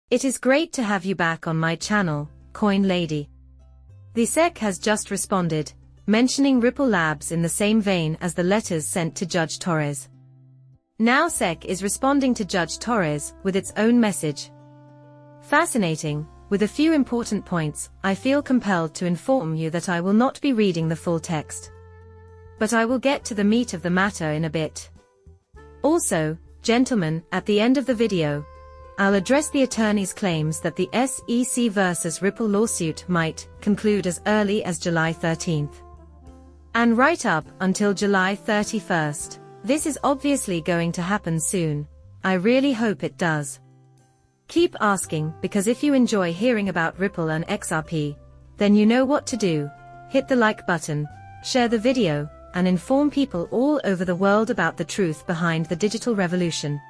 It is great to have you back on my channel, Coin Lady. The SEC has just responded, mentioning Ripple Labs in the same vein as the letters sent to Judge Torres. Now SEC is responding to Judge Torres with its own message. Fascinating. With a few important points, I feel compelled to inform you that I will not be reading the full text. But I will get to the meat of the matter in a bit. Also, gentlemen, at the end of the video, I'll address the attorney's claims that the SEC versus Ripple lawsuit might conclude as early as July 13th. And right up until July 31st. This is obviously going to happen soon. I really hope it does. Keep asking, because if you enjoy hearing about Ripple and XRP, then you know what to do. Hit the like button, share the video, and inform people all over the world about the truth behind the digital revolution.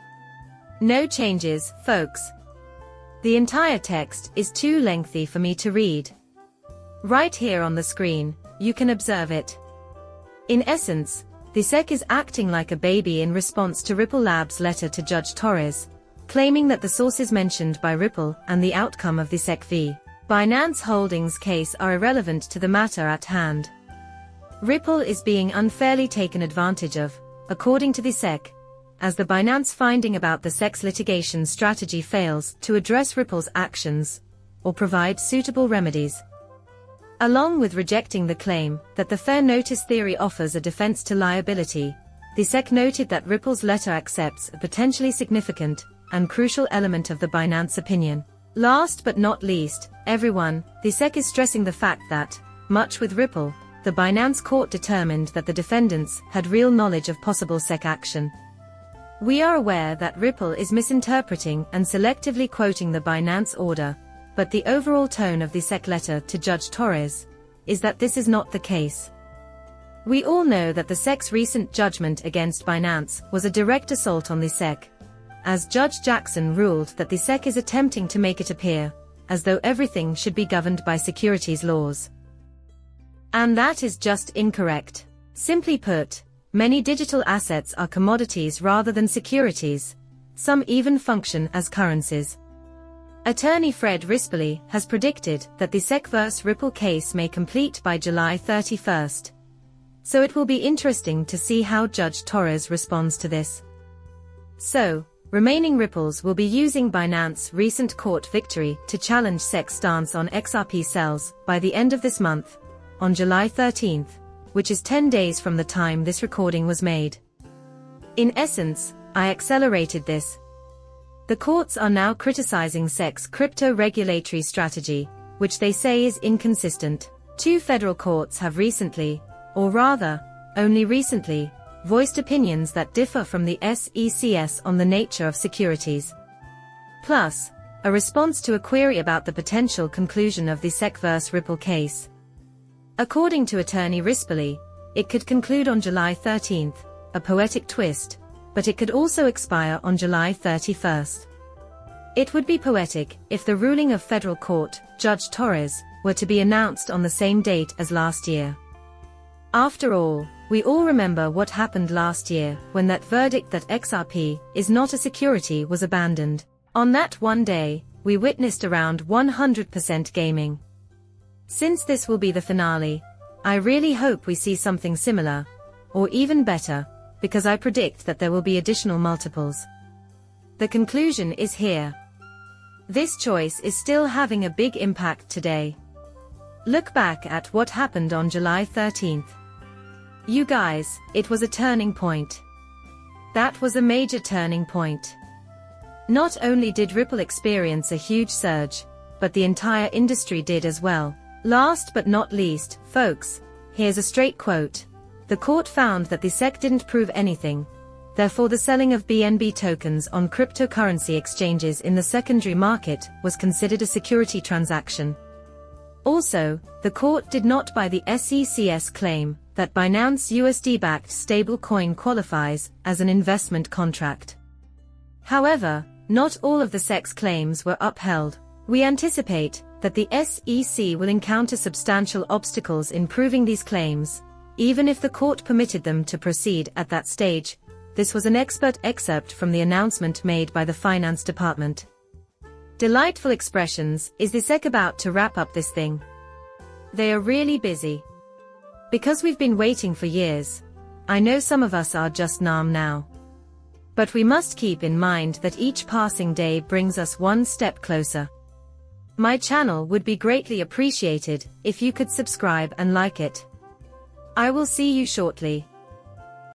No changes, folks. The entire text is too lengthy for me to read. Right here on the screen, you can observe it. In essence, the SEC is acting like a baby in response to Ripple Labs' letter to Judge Torres, claiming that the sources mentioned by Ripple and the outcome of the SEC v. Binance Holdings case are irrelevant to the matter at hand. Ripple is being unfairly taken advantage of, according to the SEC, as the Binance finding about the SEC's litigation strategy fails to address Ripple's actions or provide suitable remedies. Along with rejecting the claim that the fair notice theory offers a defense to liability, the SEC noted that Ripple's letter accepts a potentially significant and crucial element of the Binance opinion. Last but not least, everyone, the SEC is stressing the fact that, much with Ripple, the Binance court determined that the defendants had real knowledge of possible SEC action. We are aware that Ripple is misinterpreting and selectively quoting the Binance order, but the overall tone of the SEC letter to Judge Torres is that this is not the case. We all know that the SEC's recent judgment against Binance was a direct assault on the SEC, as Judge Jackson ruled that the SEC is attempting to make it appear as though everything should be governed by securities laws. And that is just incorrect. Simply put, many digital assets are commodities rather than securities. Some even function as currencies. Attorney Fred Rispoli has predicted that the SEC vs. Ripple case may complete by July 31st. So it will be interesting to see how Judge Torres responds to this. So, remaining Ripples will be using Binance's recent court victory to challenge SEC's stance on XRP sales by the end of this month, on July 13th, which is 10 days from the time this recording was made. In essence, I accelerated this. The courts are now criticizing SEC's crypto regulatory strategy, which they say is inconsistent. Two federal courts have recently, or rather, only recently, voiced opinions that differ from the SEC's on the nature of securities. Plus, a response to a query about the potential conclusion of the SEC vs. Ripple case. According to attorney Rispoli, it could conclude on July 13th, a poetic twist, but it could also expire on July 31st. It would be poetic if the ruling of federal court, Judge Torres, were to be announced on the same date as last year. After all, we all remember what happened last year when that verdict that XRP is not a security was abandoned. On that one day, we witnessed around 100% gaming. Since this will be the finale, I really hope we see something similar, or even better, because I predict that there will be additional multiples. The conclusion is here. This choice is still having a big impact today. Look back at what happened on July 13th. You guys, it was a turning point. That was a major turning point. Not only did Ripple experience a huge surge, but the entire industry did as well. Last but not least, folks, here's a straight quote. The court found that the SEC didn't prove anything. Therefore the selling of BNB tokens on cryptocurrency exchanges in the secondary market was considered a security transaction. Also, the court did not buy the SEC's claim that Binance USD-backed stablecoin qualifies as an investment contract. However, not all of the SEC's claims were upheld. We anticipate that the SEC will encounter substantial obstacles in proving these claims, even if the court permitted them to proceed at that stage. This was an expert excerpt from the announcement made by the Finance Department. Delightful expressions. Is the SEC about to wrap up this thing? They are really busy. Because we've been waiting for years. I know some of us are just numb now. But we must keep in mind that each passing day brings us one step closer. My channel would be greatly appreciated if you could subscribe and like it. I will see you shortly.